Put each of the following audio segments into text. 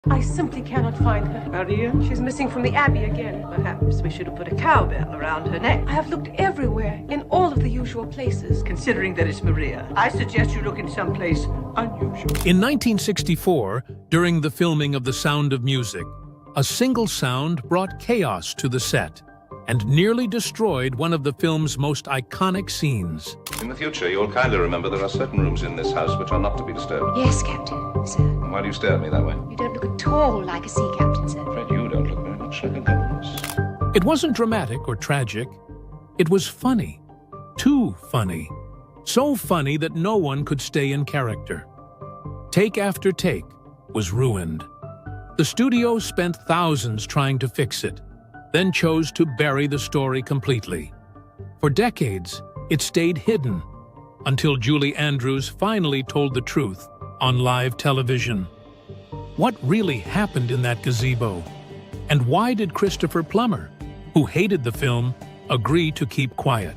I simply cannot find her. Maria? She's missing from the Abbey again. Perhaps we should have put a cowbell around her neck. I have looked everywhere, in all of the usual places. Considering that it's Maria, I suggest you look in some place unusual. In 1964, during the filming of The Sound of Music, a single sound brought chaos to the set and nearly destroyed one of the film's most iconic scenes. In the future, you'll kindly remember there are certain rooms in this house which are not to be disturbed. Yes, Captain, sir. Why do you stare at me that way? You don't look at all like a sea captain, sir. I'm afraid you don't look very much like a governess. It wasn't dramatic or tragic. It was funny. Too funny. So funny that no one could stay in character. Take after take was ruined. The studio spent thousands trying to fix it, then chose to bury the story completely. For decades, it stayed hidden, until Julie Andrews finally told the truth on live television. What really happened in that gazebo? And why did Christopher Plummer, who hated the film, agree to keep quiet?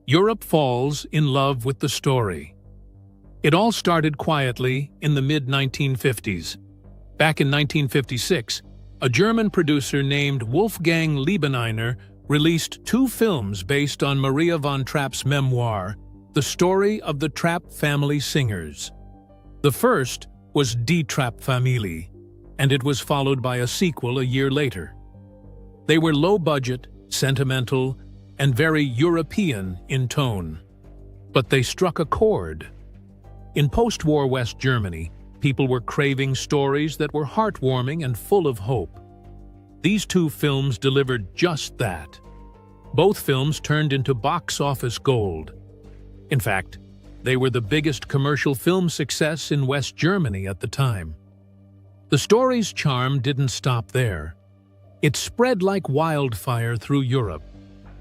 Europe falls in love with the story. It all started quietly in the mid-1950s. Back in 1956, a German producer named Wolfgang Liebeneiner released 2 films based on Maria von Trapp's memoir, The Story of the Trapp Family Singers. The first was Die Trapp-Familie, and it was followed by a sequel a year later. They were low-budget, sentimental, and very European in tone. But they struck a chord. In post-war West Germany, people were craving stories that were heartwarming and full of hope. These 2 films delivered just that. Both films turned into box office gold. In fact, they were the biggest commercial film success in West Germany at the time. The story's charm didn't stop there. It spread like wildfire through Europe,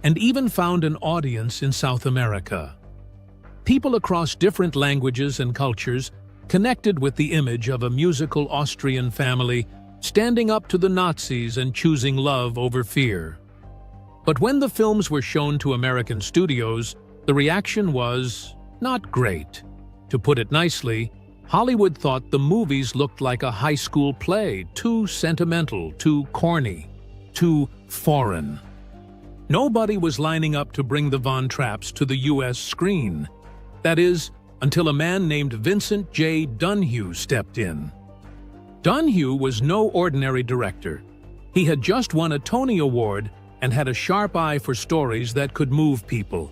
and even found an audience in South America. People across different languages and cultures connected with the image of a musical Austrian family standing up to the Nazis and choosing love over fear. But when the films were shown to American studios, the reaction was not great. To put it nicely, Hollywood thought the movies looked like a high school play, too sentimental, too corny, too foreign. Nobody was lining up to bring the Von Trapps to the U.S. screen. That is, until a man named Vincent J. Dunhue stepped in. Dunhue was no ordinary director. He had just won a Tony Award and had a sharp eye for stories that could move people.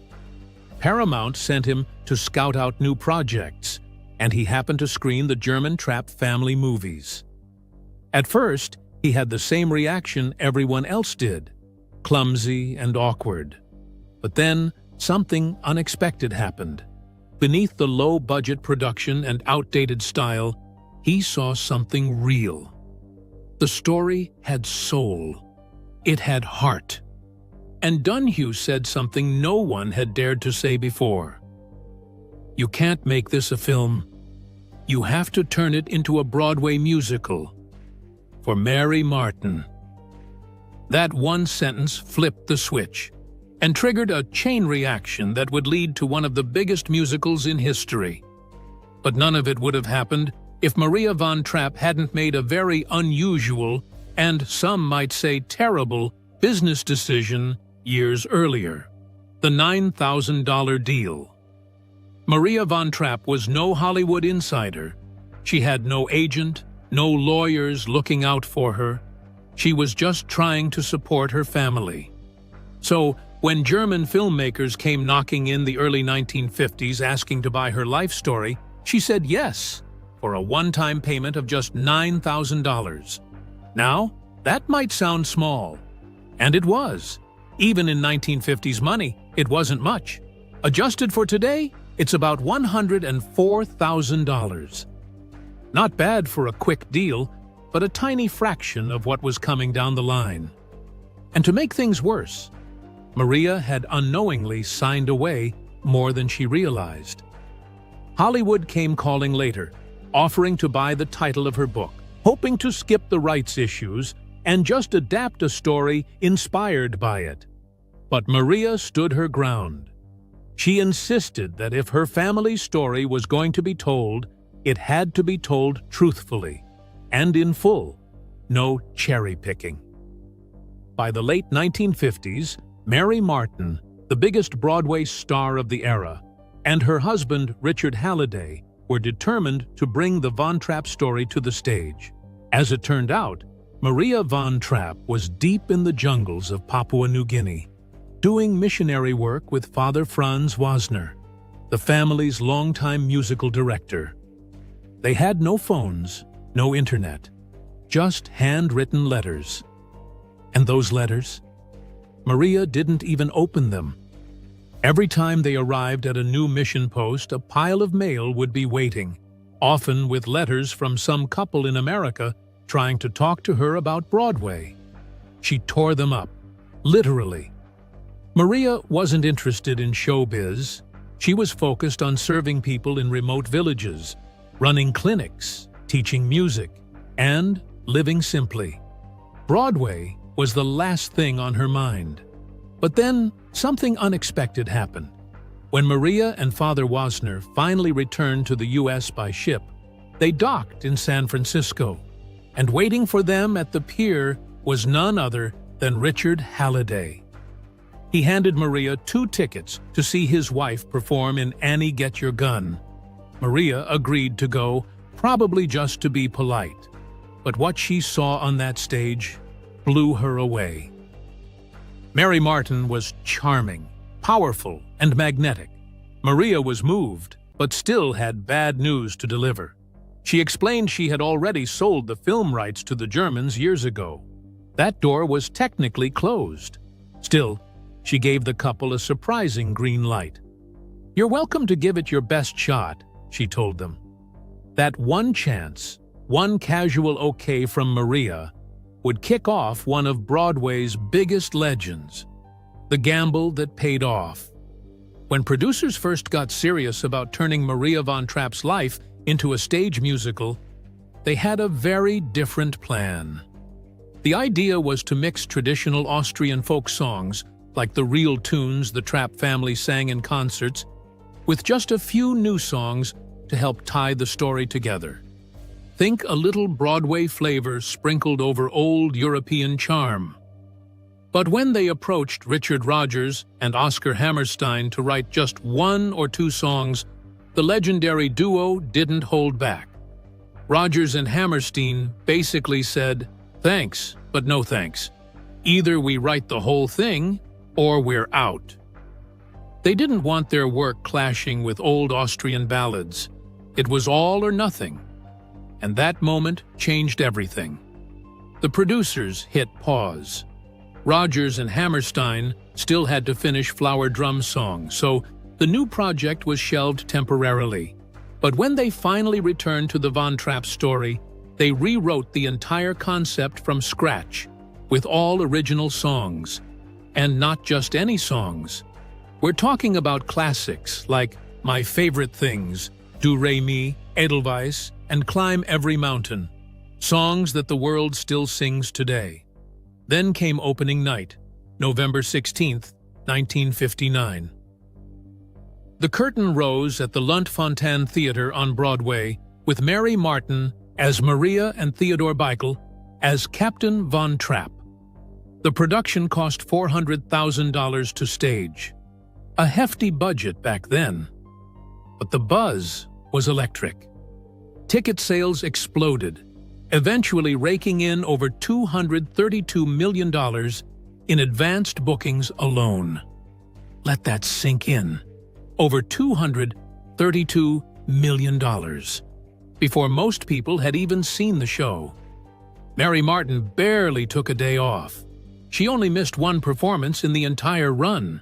Paramount sent him to scout out new projects, and he happened to screen the German Trapp family movies. At first, he had the same reaction everyone else did, clumsy and awkward. But then, something unexpected happened. Beneath the low-budget production and outdated style, he saw something real. The story had soul. It had heart. And Dunhue said something no one had dared to say before. You can't make this a film. You have to turn it into a Broadway musical. For Mary Martin. That one sentence flipped the switch and triggered a chain reaction that would lead to one of the biggest musicals in history. But none of it would have happened if Maria von Trapp hadn't made a very unusual, and some might say terrible, business decision years earlier. The $9,000 deal. Maria von Trapp was no Hollywood insider. She had no agent, no lawyers looking out for her. She was just trying to support her family. So, when German filmmakers came knocking in the early 1950s asking to buy her life story, she said yes, for a one-time payment of just $9,000. Now, that might sound small. And it was. Even in 1950s money, it wasn't much. Adjusted for today, it's about $104,000. Not bad for a quick deal, but a tiny fraction of what was coming down the line. And to make things worse, Maria had unknowingly signed away more than she realized. Hollywood came calling later, offering to buy the title of her book, hoping to skip the rights issues and just adapt a story inspired by it. But Maria stood her ground. She insisted that if her family's story was going to be told, it had to be told truthfully, and in full. No cherry-picking. By the late 1950s, Mary Martin, the biggest Broadway star of the era, and her husband, Richard Halliday, were determined to bring the Von Trapp story to the stage. As it turned out, Maria Von Trapp was deep in the jungles of Papua New Guinea, doing missionary work with Father Franz Wasner, the family's longtime musical director. They had no phones, no internet, just handwritten letters. And those letters? Maria didn't even open them. Every time they arrived at a new mission post, a pile of mail would be waiting, often with letters from some couple in America trying to talk to her about Broadway. She tore them up, literally. Maria wasn't interested in showbiz. She was focused on serving people in remote villages, running clinics, teaching music, and living simply. Broadway was the last thing on her mind. But then something unexpected happened. When Maria and Father Wasner finally returned to the U.S. by ship, they docked in San Francisco, and waiting for them at the pier was none other than Richard Halliday. He handed Maria 2 tickets to see his wife perform in Annie Get Your Gun. Maria agreed to go, probably just to be polite. But what she saw on that stage blew her away. Mary Martin was charming, powerful, and magnetic. Maria was moved, but still had bad news to deliver. She explained she had already sold the film rights to the Germans years ago. That door was technically closed. Still, she gave the couple a surprising green light. "You're welcome to give it your best shot," she told them. That one chance, one casual okay from Maria, would kick off one of Broadway's biggest legends. The gamble that paid off. When producers first got serious about turning Maria Von Trapp's life into a stage musical, they had a very different plan. The idea was to mix traditional Austrian folk songs, like the real tunes the Trapp family sang in concerts, with just a few new songs to help tie the story together. Think a little Broadway flavor sprinkled over old European charm. But when they approached Richard Rodgers and Oscar Hammerstein to write just 1 or 2 songs, the legendary duo didn't hold back. Rodgers and Hammerstein basically said, "Thanks, but no thanks. Either we write the whole thing, or we're out." They didn't want their work clashing with old Austrian ballads. It was all or nothing. And that moment changed everything. The producers hit pause. Rodgers and Hammerstein still had to finish Flower Drum Song, so the new project was shelved temporarily. But when they finally returned to the Von Trapp story, they rewrote the entire concept from scratch, with all original songs. And not just any songs. We're talking about classics like My Favorite Things, Do Re Mi, Edelweiss, and Climb Every Mountain, songs that the world still sings today. Then came opening night, November 16, 1959. The curtain rose at the Lunt-Fontanne Theater on Broadway with Mary Martin as Maria and Theodore Bikel as Captain Von Trapp. The production cost $400,000 to stage, a hefty budget back then. But the buzz was electric. Ticket sales exploded, eventually raking in over $232 million in advanced bookings alone. Let that sink in. Over $232 million, before most people had even seen the show. Mary Martin barely took a day off. She only missed 1 performance in the entire run.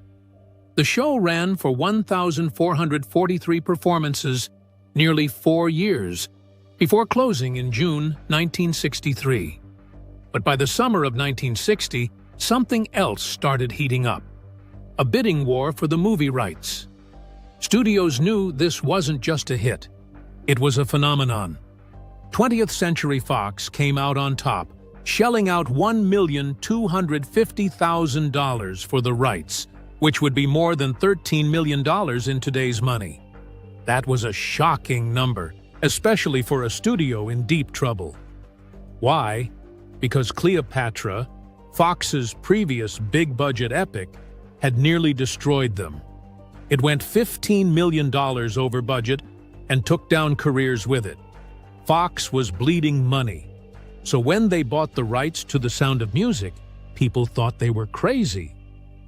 The show ran for 1,443 performances, nearly 4 years, before closing in June 1963. But by the summer of 1960, something else started heating up. A bidding war for the movie rights. Studios knew this wasn't just a hit. It was a phenomenon. 20th Century Fox came out on top, shelling out $1,250,000 for the rights, which would be more than $13 million in today's money. That was a shocking number, especially for a studio in deep trouble. Why? Because Cleopatra, Fox's previous big-budget epic, had nearly destroyed them. It went $15 million over budget and took down careers with it. Fox was bleeding money. So when they bought the rights to The Sound of Music, people thought they were crazy.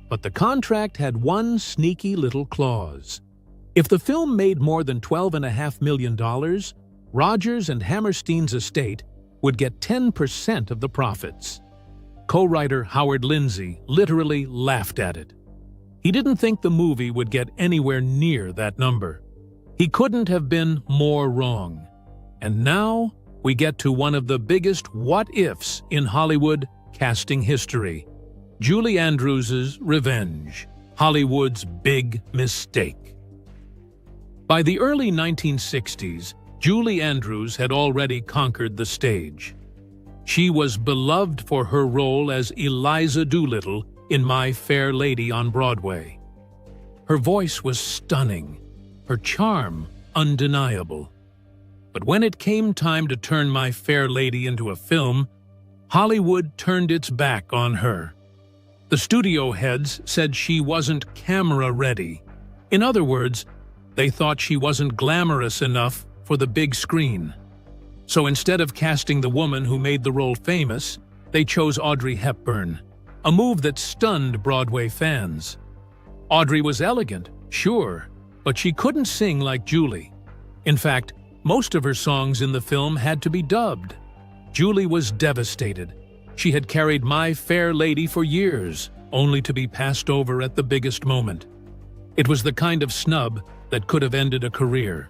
But the contract had one sneaky little clause. If the film made more than $12.5 million, Rodgers and Hammerstein's estate would get 10% of the profits. Co-writer Howard Lindsay literally laughed at it. He didn't think the movie would get anywhere near that number. He couldn't have been more wrong. And now we get to one of the biggest what-ifs in Hollywood casting history. Julie Andrews' Revenge, Hollywood's big mistake. By the early 1960s, Julie Andrews had already conquered the stage. She was beloved for her role as Eliza Doolittle in My Fair Lady on Broadway. Her voice was stunning, her charm undeniable. But when it came time to turn My Fair Lady into a film, Hollywood turned its back on her. The studio heads said she wasn't camera-ready. In other words, they thought she wasn't glamorous enough for the big screen. So instead of casting the woman who made the role famous, they chose Audrey Hepburn, a move that stunned Broadway fans. Audrey was elegant, sure, but she couldn't sing like Julie. In fact, most of her songs in the film had to be dubbed. Julie was devastated. She had carried My Fair Lady for years, only to be passed over at the biggest moment. It was the kind of snub that could have ended a career.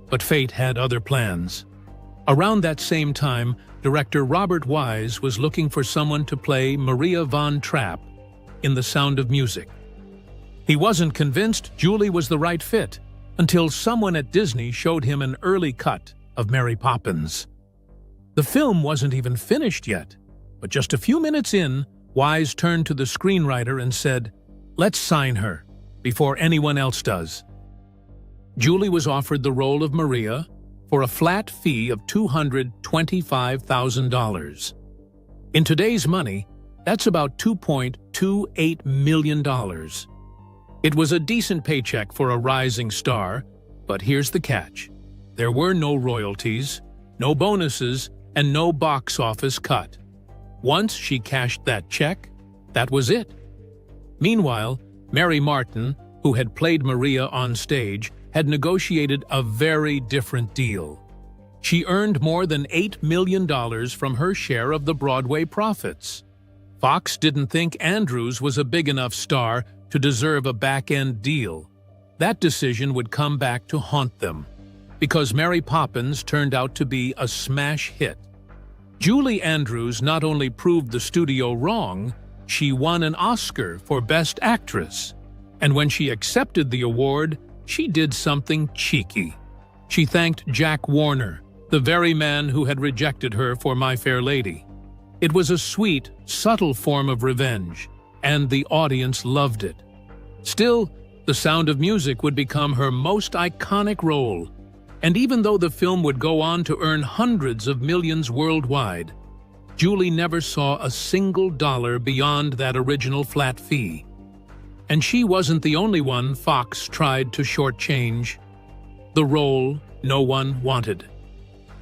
But fate had other plans. Around that same time, director Robert Wise was looking for someone to play Maria von Trapp in The Sound of Music. He wasn't convinced Julie was the right fit until someone at Disney showed him an early cut of Mary Poppins. The film wasn't even finished yet, but just a few minutes in, Wise turned to the screenwriter and said, "Let's sign her, before anyone else does." Julie was offered the role of Maria for a flat fee of $225,000. In today's money, that's about $2.28 million. It was a decent paycheck for a rising star, but here's the catch. There were no royalties, no bonuses, and no box office cut. Once she cashed that check, that was it. Meanwhile, Mary Martin, who had played Maria on stage, had negotiated a very different deal. She earned more than $8 million from her share of the Broadway profits. Fox didn't think Andrews was a big enough star to deserve a back-end deal. That decision would come back to haunt them, because Mary Poppins turned out to be a smash hit. Julie Andrews not only proved the studio wrong, she won an Oscar for Best Actress. And when she accepted the award, she did something cheeky. She thanked Jack Warner, the very man who had rejected her for My Fair Lady. It was a sweet, subtle form of revenge, and the audience loved it. Still, The Sound of Music would become her most iconic role, and even though the film would go on to earn hundreds of millions worldwide, Julie never saw a single dollar beyond that original flat fee. And she wasn't the only one Fox tried to shortchange. The role no one wanted.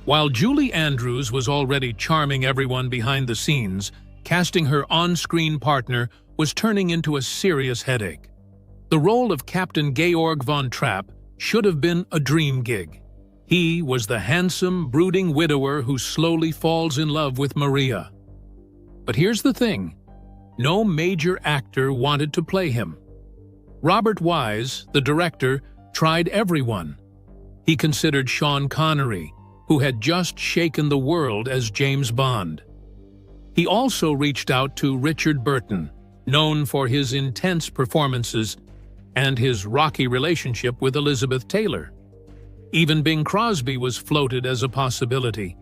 While Julie Andrews was already charming everyone behind the scenes, casting her on-screen partner was turning into a serious headache. The role of Captain Georg von Trapp should have been a dream gig. He was the handsome, brooding widower who slowly falls in love with Maria. But here's the thing. No major actor wanted to play him. Robert Wise, the director, tried everyone. He considered Sean Connery, who had just shaken the world as James Bond. He also reached out to Richard Burton, known for his intense performances and his rocky relationship with Elizabeth Taylor. Even Bing Crosby was floated as a possibility,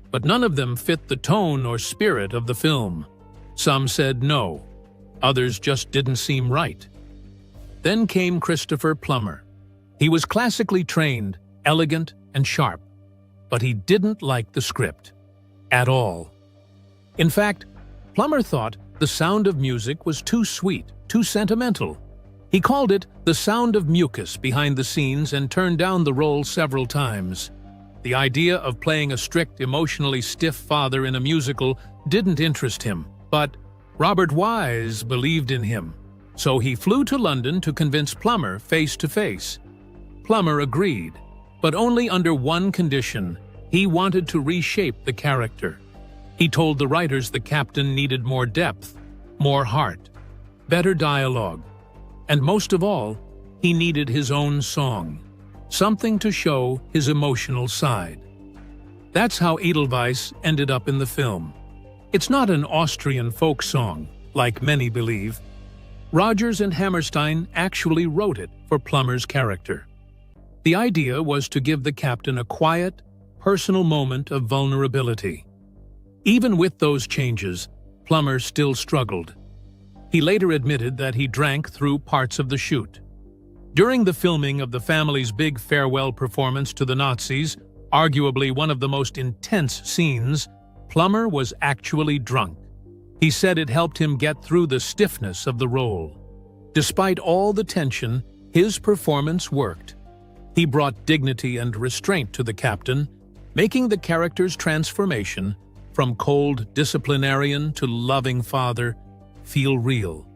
but none of them fit the tone or spirit of the film. Some said no, others just didn't seem right. Then came Christopher Plummer. He was classically trained, elegant, and sharp, but he didn't like the script. at all. In fact, Plummer thought The Sound of Music was too sweet, too sentimental. He called it the sound of mucus behind the scenes and turned down the role several times. The idea of playing a strict, emotionally stiff father in a musical didn't interest him, but Robert Wise believed in him. So he flew to London to convince Plummer face to face. Plummer agreed, but only under one condition. He wanted to reshape the character. He told the writers the captain needed more depth, more heart, better dialogue, and most of all, he needed his own song, something to show his emotional side. That's how Edelweiss ended up in the film. It's not an Austrian folk song, like many believe. Rodgers and Hammerstein actually wrote it for Plummer's character. The idea was to give the captain a quiet, personal moment of vulnerability. Even with those changes, Plummer still struggled. He later admitted that he drank through parts of the shoot. During the filming of the family's big farewell performance to the Nazis, arguably one of the most intense scenes, Plummer was actually drunk. He said it helped him get through the stiffness of the role. Despite all the tension, his performance worked. He brought dignity and restraint to the captain, making the character's transformation from cold disciplinarian to loving father feel real,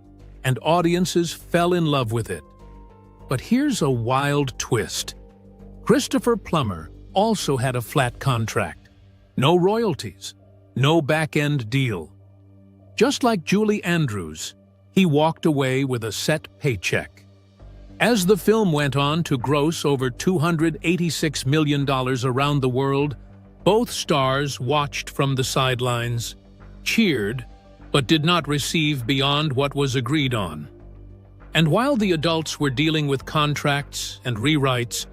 and audiences fell in love with it. But here's a wild twist. Christopher Plummer also had a flat contract. No royalties, no back-end deal. Just like Julie Andrews, he walked away with a set paycheck. As the film went on to gross over $286 million around the world, both stars watched from the sidelines, cheered, but did not receive beyond what was agreed on. And while the adults were dealing with contracts and rewrites,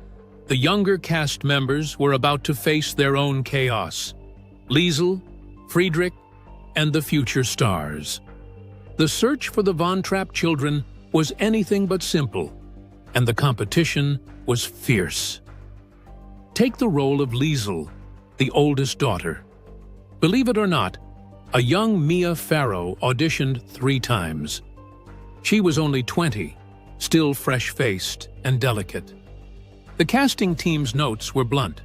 the younger cast members were about to face their own chaos. Liesl, Friedrich, and the future stars. The search for the Von Trapp children was anything but simple, and the competition was fierce. Take the role of Liesl, the oldest daughter. Believe it or not, a young Mia Farrow auditioned 3 times. She was only 20, still fresh-faced and delicate. The casting team's notes were blunt.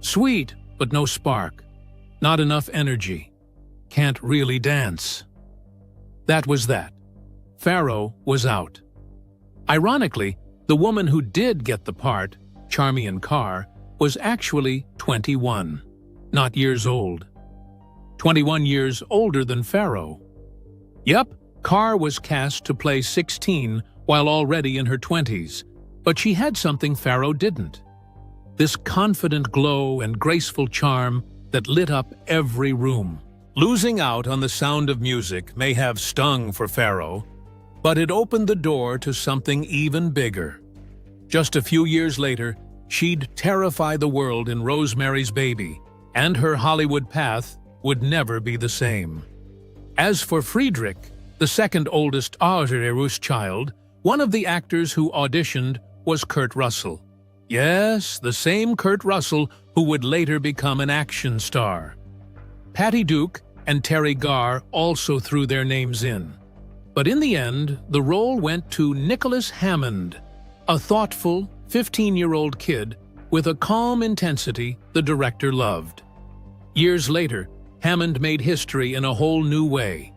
Sweet, but no spark. Not enough energy. Can't really dance. That was that. Farrow was out. Ironically, the woman who did get the part, Charmian Carr, was actually 21, not years old. 21 years older than Farrow. Yep, Carr was cast to play 16 while already in her 20s, but she had something Farrow didn't. This confident glow and graceful charm that lit up every room. Losing out on The Sound of Music may have stung for Farrow, but it opened the door to something even bigger. Just a few years later, she'd terrify the world in Rosemary's Baby, and her Hollywood path would never be the same. As for Friedrich, the second oldest Argerus child, one of the actors who auditioned was Kurt Russell. Yes, the same Kurt Russell who would later become an action star. Patty Duke and Terry Garr also threw their names in. But in the end, the role went to Nicholas Hammond, a thoughtful, 15-year-old kid with a calm intensity the director loved. Years later, Hammond made history in a whole new way.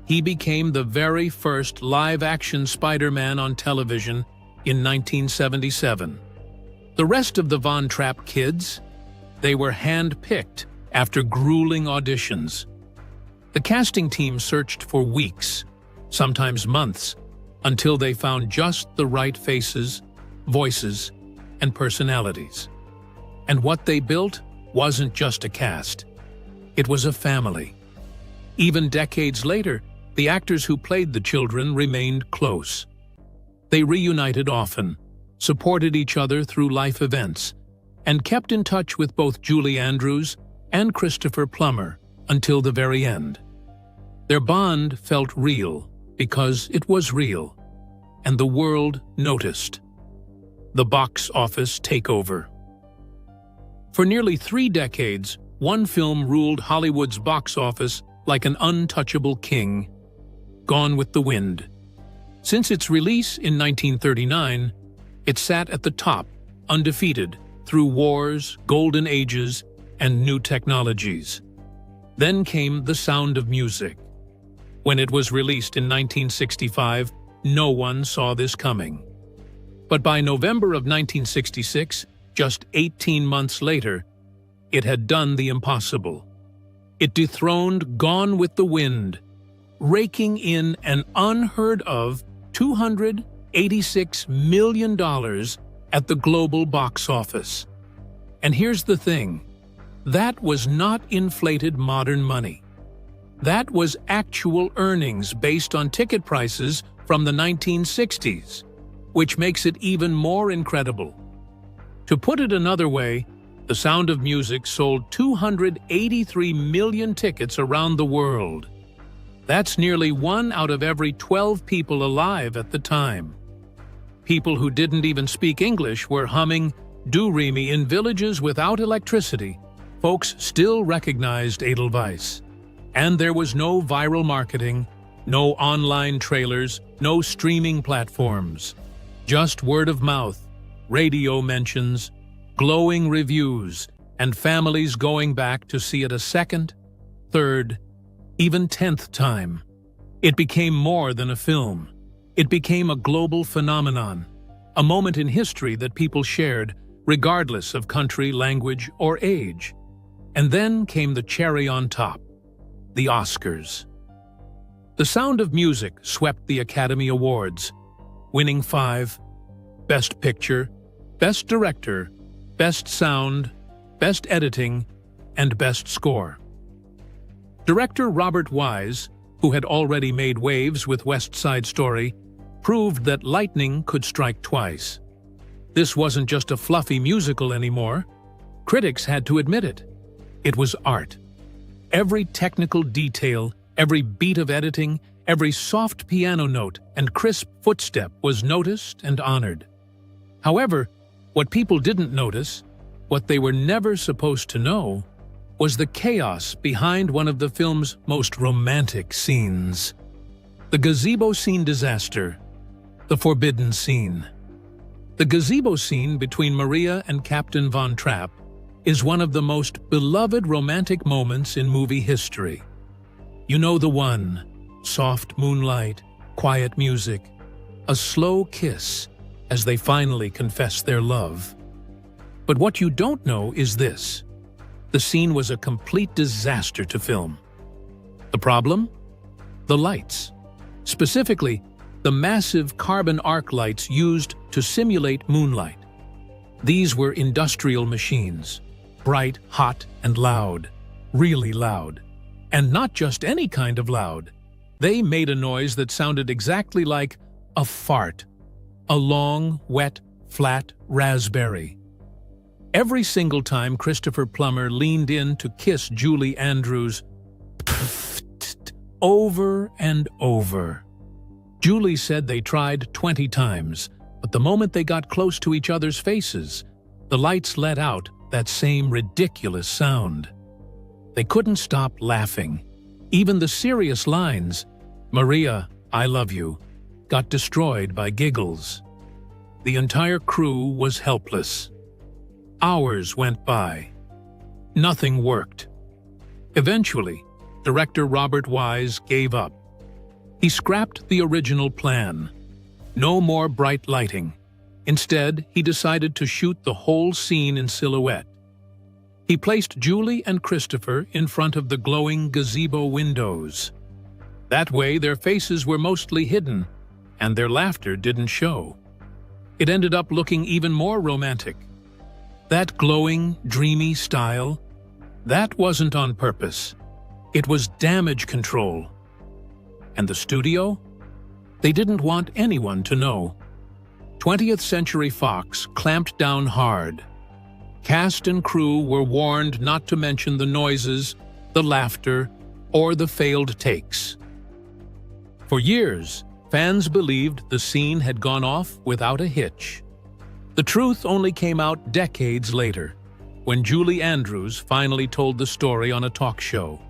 He became the very first live-action Spider-Man on television in 1977. The rest of the Von Trapp kids, they were hand-picked after grueling auditions. The casting team searched for weeks, sometimes months, until they found just the right faces, voices, and personalities. And what they built wasn't just a cast. It was a family. Even decades later, the actors who played the children remained close. They reunited often, supported each other through life events, and kept in touch with both Julie Andrews and Christopher Plummer until the very end. Their bond felt real because it was real, and the world noticed. The box office takeover. For nearly 3 decades, one film ruled Hollywood's box office like an untouchable king: Gone with the Wind. Since its release in 1939, it sat at the top, undefeated, through wars, golden ages, and new technologies. Then came The Sound of Music. When it was released in 1965, no one saw this coming. But by November of 1966, just 18 months later, it had done the impossible. It dethroned Gone with the Wind, raking in an unheard of $286 million at the global box office. And here's the thing, that was not inflated modern money. That was actual earnings based on ticket prices from the 1960s, which makes it even more incredible. To put it another way, The Sound of Music sold 283 million tickets around the world. That's nearly 1 out of every 12 people alive at the time. People who didn't even speak English were humming "Do-Re-Mi" in villages without electricity. Folks still recognized Edelweiss. And there was no viral marketing, no online trailers, no streaming platforms. Just word of mouth, radio mentions, glowing reviews, and families going back to see it a second, third, even 10th time. It became more than a film. It became a global phenomenon, a moment in history that people shared, regardless of country, language, or age. And then came the cherry on top, the Oscars. The Sound of Music swept the Academy Awards, winning 5: Best Picture, Best Director, Best Sound, Best Editing, and Best Score. Director Robert Wise, who had already made waves with West Side Story, proved that lightning could strike twice. This wasn't just a fluffy musical anymore. Critics had to admit it. It was art. Every technical detail, every beat of editing, every soft piano note and crisp footstep was noticed and honored. However, what people didn't notice, what they were never supposed to know, was the chaos behind one of the film's most romantic scenes. The gazebo scene disaster, the forbidden scene. The gazebo scene between Maria and Captain Von Trapp is one of the most beloved romantic moments in movie history. You know the one: soft moonlight, quiet music, a slow kiss as they finally confess their love. But what you don't know is this: the scene was a complete disaster to film. The problem? The lights. Specifically, the massive carbon arc lights used to simulate moonlight. These were industrial machines, bright, hot, and loud, really loud. And not just any kind of loud. They made a noise that sounded exactly like a fart, a long, wet, flat raspberry. Every single time Christopher Plummer leaned in to kiss Julie Andrews, over and over. Julie said they tried 20 times, but the moment they got close to each other's faces, the lights let out that same ridiculous sound. They couldn't stop laughing. Even the serious lines, "Maria, I love you," got destroyed by giggles. The entire crew was helpless. Hours went by. Nothing worked. Eventually, director Robert Wise gave up. He scrapped the original plan. No more bright lighting. Instead, he decided to shoot the whole scene in silhouette. He placed Julie and Christopher in front of the glowing gazebo windows. That way, their faces were mostly hidden, and their laughter didn't show. It ended up looking even more romantic. That glowing, dreamy style, that wasn't on purpose. It was damage control. And the studio? They didn't want anyone to know. 20th Century Fox clamped down hard. Cast and crew were warned not to mention the noises, the laughter, or the failed takes. For years, fans believed the scene had gone off without a hitch. The truth only came out decades later, when Julie Andrews finally told the story on a talk show.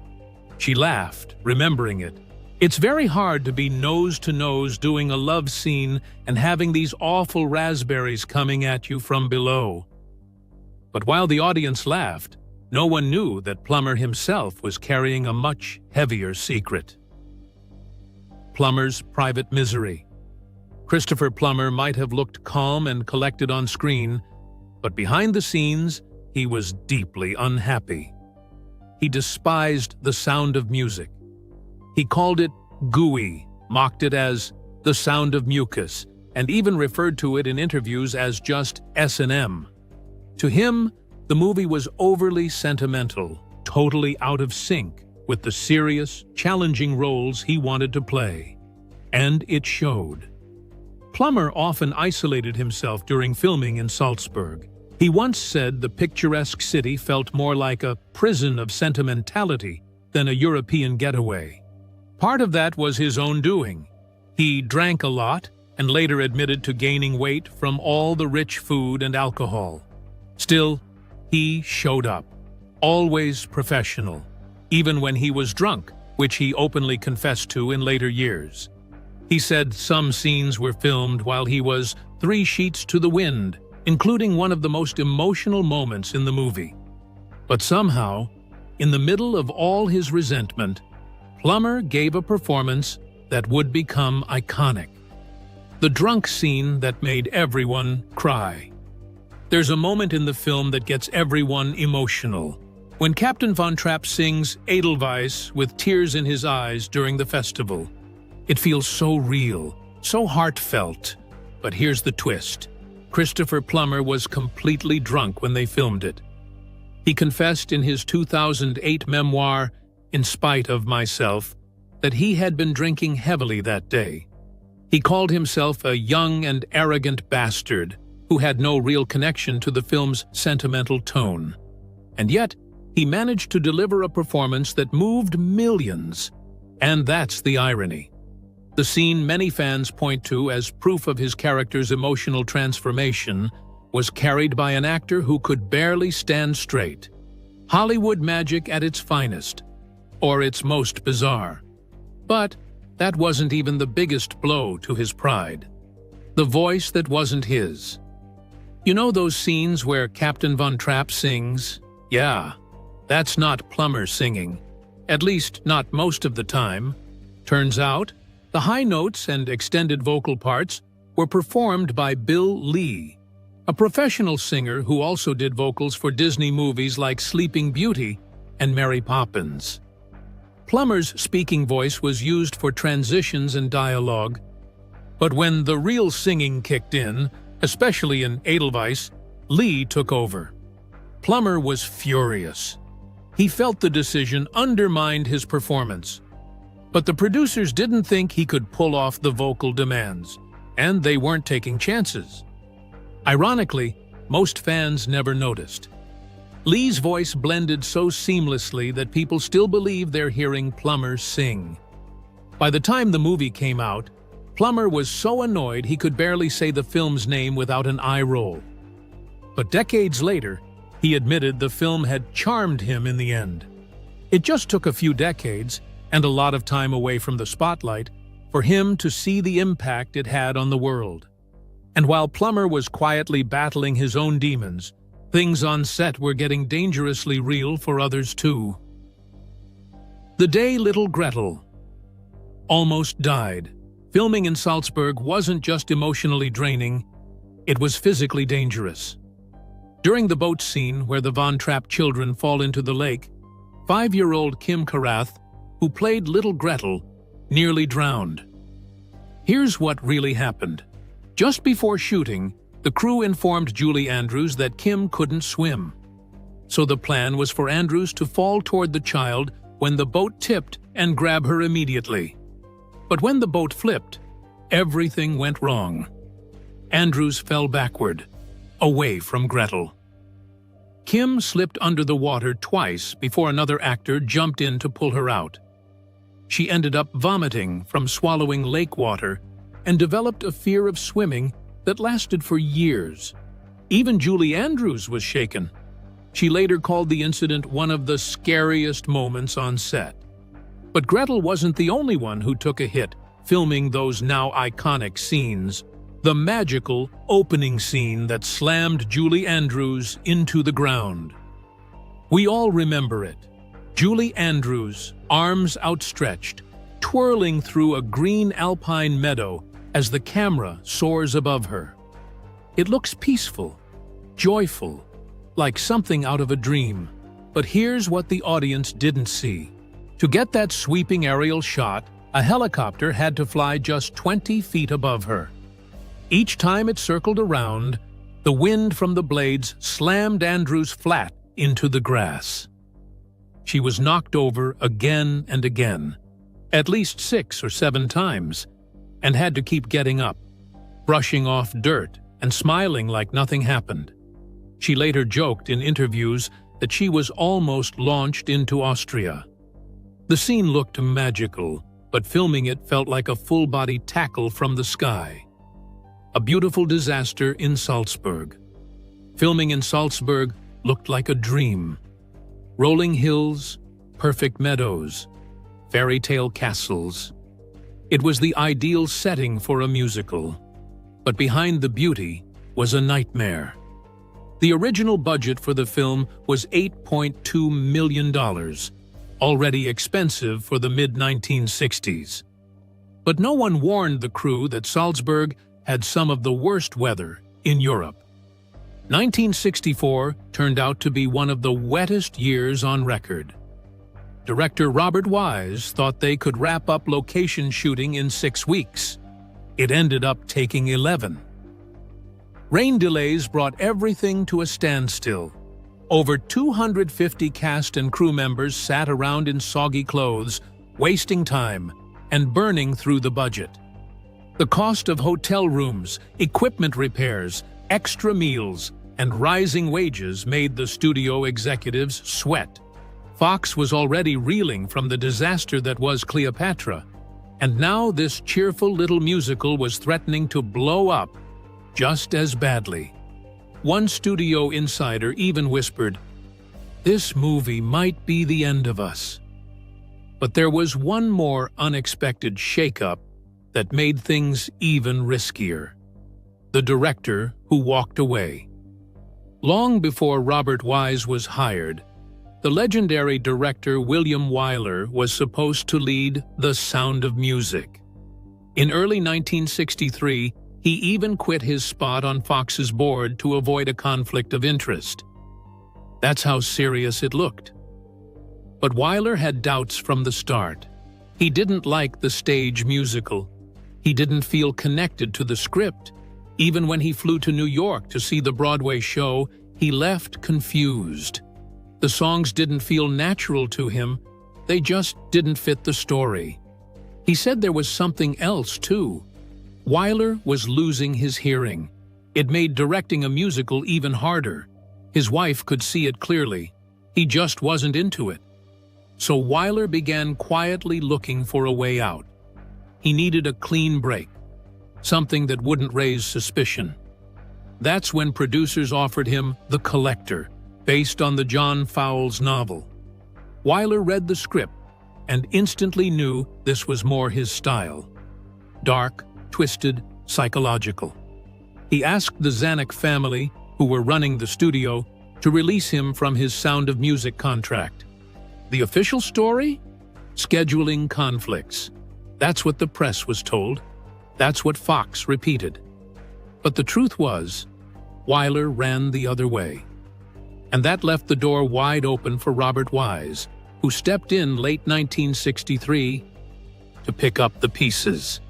She laughed, remembering it. It's very hard to be nose-to-nose doing a love scene and having these awful raspberries coming at you from below. But while the audience laughed, no one knew that Plummer himself was carrying a much heavier secret. Plummer's private misery. Christopher Plummer might have looked calm and collected on screen, but behind the scenes, he was deeply unhappy. He despised the sound of music. He called it gooey, mocked it as the sound of mucus, and even referred to it in interviews as just S&M. To him, the movie was overly sentimental, totally out of sync with the serious, challenging roles he wanted to play. And it showed. Plummer often isolated himself during filming in Salzburg. He once said the picturesque city felt more like a prison of sentimentality than a European getaway. Part of that was his own doing. He drank a lot and later admitted to gaining weight from all the rich food and alcohol. Still, he showed up, always professional, even when he was drunk, which he openly confessed to in later years. He said some scenes were filmed while he was 3 sheets to the wind, including one of the most emotional moments in the movie. But somehow, in the middle of all his resentment, Plummer gave a performance that would become iconic. The drunk scene that made everyone cry. There's a moment in the film that gets everyone emotional. When Captain Von Trapp sings Edelweiss with tears in his eyes during the festival. It feels so real, so heartfelt. But here's the twist. Christopher Plummer was completely drunk when they filmed it. He confessed in his 2008 memoir, In Spite of Myself, that he had been drinking heavily that day. He called himself a young and arrogant bastard who had no real connection to the film's sentimental tone. And yet, he managed to deliver a performance that moved millions. And that's the irony. The scene many fans point to as proof of his character's emotional transformation was carried by an actor who could barely stand straight. Hollywood magic at its finest, or its most bizarre. But that wasn't even the biggest blow to his pride. The voice that wasn't his. You know those scenes where Captain Von Trapp sings? Yeah, that's not Plummer singing. At least not most of the time. Turns out, the high notes and extended vocal parts were performed by Bill Lee, a professional singer who also did vocals for Disney movies like Sleeping Beauty and Mary Poppins. Plummer's speaking voice was used for transitions and dialogue, but when the real singing kicked in, especially in Edelweiss, Lee took over. Plummer was furious. He felt the decision undermined his performance. But the producers didn't think he could pull off the vocal demands, and they weren't taking chances. Ironically, most fans never noticed. Lee's voice blended so seamlessly that people still believe they're hearing Plummer sing. By the time the movie came out, Plummer was so annoyed he could barely say the film's name without an eye roll. But decades later, he admitted the film had charmed him in the end. It just took a few decades, and a lot of time away from the spotlight, for him to see the impact it had on the world. And while Plummer was quietly battling his own demons, things on set were getting dangerously real for others too. The day little Gretel almost died. Filming in Salzburg wasn't just emotionally draining, it was physically dangerous. During the boat scene where the Von Trapp children fall into the lake, 5-year-old Kim Karath, who played little Gretel, nearly drowned. Here's what really happened. Just before shooting, the crew informed Julie Andrews that Kim couldn't swim. So the plan was for Andrews to fall toward the child when the boat tipped and grab her immediately. But when the boat flipped, everything went wrong. Andrews fell backward, away from Gretel. Kim slipped under the water twice before another actor jumped in to pull her out. She ended up vomiting from swallowing lake water and developed a fear of swimming that lasted for years. Even Julie Andrews was shaken. She later called the incident one of the scariest moments on set. But Gretel wasn't the only one who took a hit filming those now iconic scenes. The magical opening scene that slammed Julie Andrews into the ground. We all remember it. Julie Andrews, arms outstretched, twirling through a green alpine meadow as the camera soars above her. It looks peaceful, joyful, like something out of a dream. But here's what the audience didn't see. To get that sweeping aerial shot, a helicopter had to fly just 20 feet above her. Each time it circled around, the wind from the blades slammed Andrews flat into the grass. She was knocked over again and again, at least 6 or 7 times, and had to keep getting up, brushing off dirt and smiling like nothing happened. She later joked in interviews that she was almost launched into Austria. The scene looked magical, but filming it felt like a full-body tackle from the sky. A beautiful disaster in Salzburg. Filming in Salzburg looked like a dream. Rolling hills, perfect meadows, fairy tale castles. It was the ideal setting for a musical. But behind the beauty was a nightmare. The original budget for the film was $8.2 million, already expensive for the mid-1960s. But no one warned the crew that Salzburg had some of the worst weather in Europe. 1964 turned out to be one of the wettest years on record. Director Robert Wise thought they could wrap up location shooting in 6 weeks. It ended up taking 11. Rain delays brought everything to a standstill. Over 250 cast and crew members sat around in soggy clothes, wasting time and burning through the budget. The cost of hotel rooms, equipment repairs, extra meals, and rising wages made the studio executives sweat. Fox was already reeling from the disaster that was Cleopatra, and now this cheerful little musical was threatening to blow up just as badly. One studio insider even whispered, "This movie might be the end of us." But there was one more unexpected shakeup that made things even riskier. The director who walked away. Long before Robert Wise was hired, the legendary director William Wyler was supposed to lead The Sound of Music. In early 1963, he even quit his spot on Fox's board to avoid a conflict of interest. That's how serious it looked. But Wyler had doubts from the start. He didn't like the stage musical. He didn't feel connected to the script. Even when he flew to New York to see the Broadway show, he left confused. The songs didn't feel natural to him. They just didn't fit the story. He said there was something else, too. Wyler was losing his hearing. It made directing a musical even harder. His wife could see it clearly. He just wasn't into it. So Wyler began quietly looking for a way out. He needed a clean break, something that wouldn't raise suspicion. That's when producers offered him The Collector, based on the John Fowles novel. Wyler read the script and instantly knew this was more his style. Dark, twisted, psychological. He asked the Zanuck family, who were running the studio, to release him from his Sound of Music contract. The official story? Scheduling conflicts. That's what the press was told. That's what Fox repeated. But the truth was, Wyler ran the other way. And that left the door wide open for Robert Wise, who stepped in late 1963 to pick up the pieces.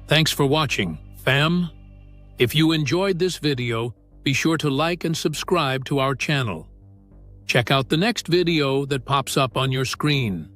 Thanks for watching, fam. If you enjoyed this video, be sure to like and subscribe to our channel. Check out the next video that pops up on your screen.